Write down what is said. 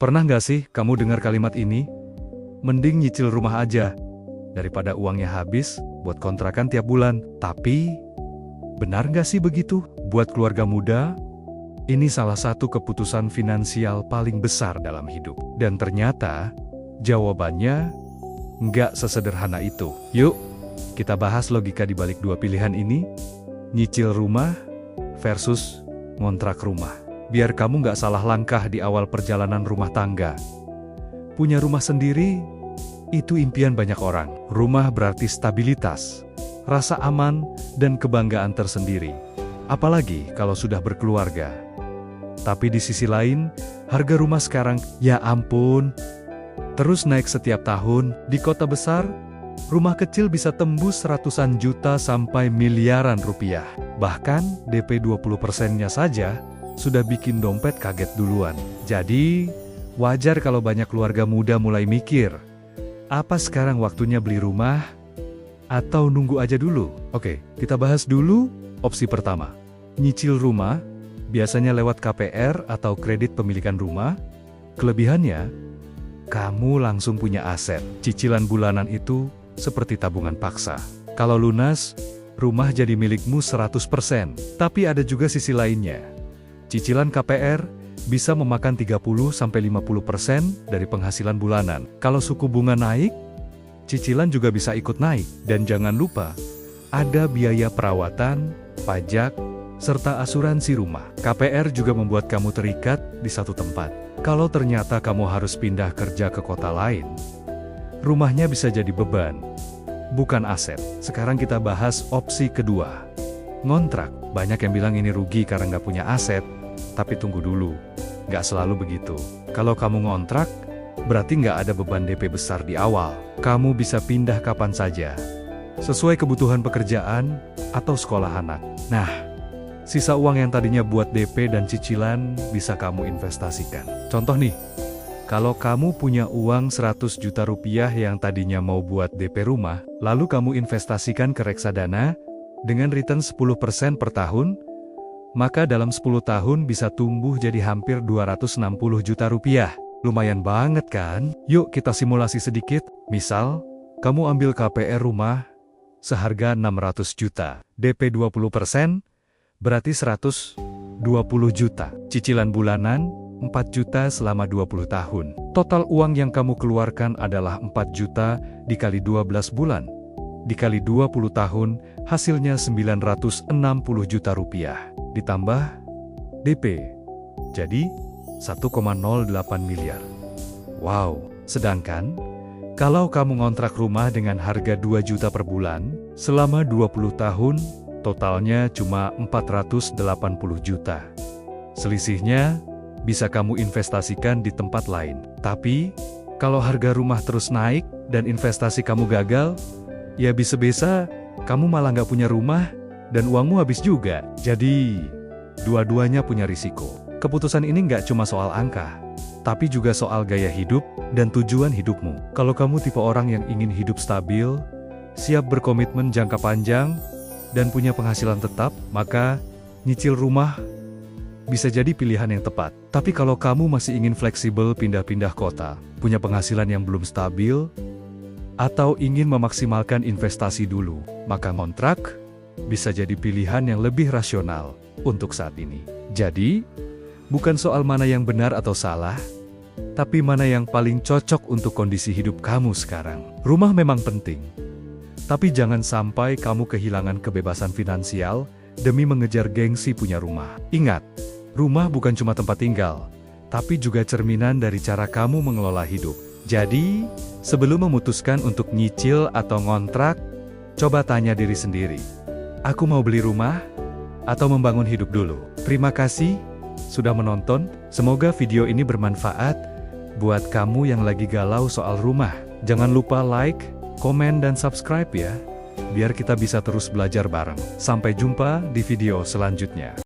Pernah nggak sih kamu dengar kalimat ini? Mending nyicil rumah aja, daripada uangnya habis buat kontrakan tiap bulan. Tapi, benar nggak sih begitu? Buat keluarga muda, ini salah satu keputusan finansial paling besar dalam hidup. Dan ternyata, jawabannya nggak sesederhana itu. Yuk, kita bahas logika di balik dua pilihan ini, nyicil rumah versus ngontrak rumah. Biar kamu nggak salah langkah di awal perjalanan rumah tangga. Punya rumah sendiri, itu impian banyak orang. Rumah berarti stabilitas, rasa aman, dan kebanggaan tersendiri. Apalagi kalau sudah berkeluarga. Tapi di sisi lain, harga rumah sekarang, ya ampun, terus naik setiap tahun. Di kota besar, rumah kecil bisa tembus ratusan juta sampai miliaran rupiah. Bahkan DP 20%-nya saja sudah bikin dompet kaget duluan. Jadi, wajar kalau banyak keluarga muda mulai mikir, apa sekarang waktunya beli rumah? Atau nunggu aja dulu? Oke, kita bahas dulu opsi pertama. Nyicil rumah, biasanya lewat KPR atau kredit pemilikan rumah. Kelebihannya, kamu langsung punya aset. Cicilan bulanan itu seperti tabungan paksa. Kalau lunas, rumah jadi milikmu 100%. Tapi ada juga sisi lainnya. Cicilan KPR bisa memakan 30-50% dari penghasilan bulanan. Kalau suku bunga naik, cicilan juga bisa ikut naik. Dan jangan lupa, ada biaya perawatan, pajak, serta asuransi rumah. KPR juga membuat kamu terikat di satu tempat. Kalau ternyata kamu harus pindah kerja ke kota lain, rumahnya bisa jadi beban, bukan aset. Sekarang kita bahas opsi kedua. Ngontrak. Banyak yang bilang ini rugi karena nggak punya aset. Tapi tunggu dulu, nggak selalu begitu. Kalau kamu ngontrak, berarti nggak ada beban DP besar di awal. Kamu bisa pindah kapan saja, sesuai kebutuhan pekerjaan atau sekolah anak. Nah, sisa uang yang tadinya buat DP dan cicilan bisa kamu investasikan. Contoh nih, kalau kamu punya uang 100 juta rupiah yang tadinya mau buat DP rumah, lalu kamu investasikan ke reksadana dengan return 10% per tahun, maka dalam 10 tahun bisa tumbuh jadi hampir 260 juta rupiah. Lumayan banget kan? Yuk kita simulasi sedikit. Misal, kamu ambil KPR rumah seharga 600 juta. DP 20%, berarti 120 juta. Cicilan bulanan, 4 juta selama 20 tahun. Total uang yang kamu keluarkan adalah 4 juta dikali 12 bulan. Dikali 20 tahun, hasilnya 960 juta rupiah. Ditambah DP, jadi 1,08 miliar. Wow, sedangkan kalau kamu ngontrak rumah dengan harga 2 juta per bulan, selama 20 tahun, totalnya cuma 480 juta. Selisihnya bisa kamu investasikan di tempat lain. Tapi, kalau harga rumah terus naik dan investasi kamu gagal, ya bisa-bisa kamu malah nggak punya rumah dan uangmu habis juga. Jadi, dua-duanya punya risiko. Keputusan ini nggak cuma soal angka, tapi juga soal gaya hidup dan tujuan hidupmu. Kalau kamu tipe orang yang ingin hidup stabil, siap berkomitmen jangka panjang, dan punya penghasilan tetap, maka nyicil rumah bisa jadi pilihan yang tepat. Tapi kalau kamu masih ingin fleksibel pindah-pindah kota, punya penghasilan yang belum stabil, atau ingin memaksimalkan investasi dulu, maka ngontrak bisa jadi pilihan yang lebih rasional untuk saat ini. Jadi, bukan soal mana yang benar atau salah, tapi mana yang paling cocok untuk kondisi hidup kamu sekarang. Rumah memang penting, tapi jangan sampai kamu kehilangan kebebasan finansial demi mengejar gengsi punya rumah. Ingat, rumah bukan cuma tempat tinggal, tapi juga cerminan dari cara kamu mengelola hidup. Jadi, sebelum memutuskan untuk nyicil atau ngontrak, coba tanya diri sendiri. Aku mau beli rumah atau membangun hidup dulu? Terima kasih sudah menonton. Semoga video ini bermanfaat buat kamu yang lagi galau soal rumah. Jangan lupa like, komen, dan subscribe ya, biar kita bisa terus belajar bareng. Sampai jumpa di video selanjutnya.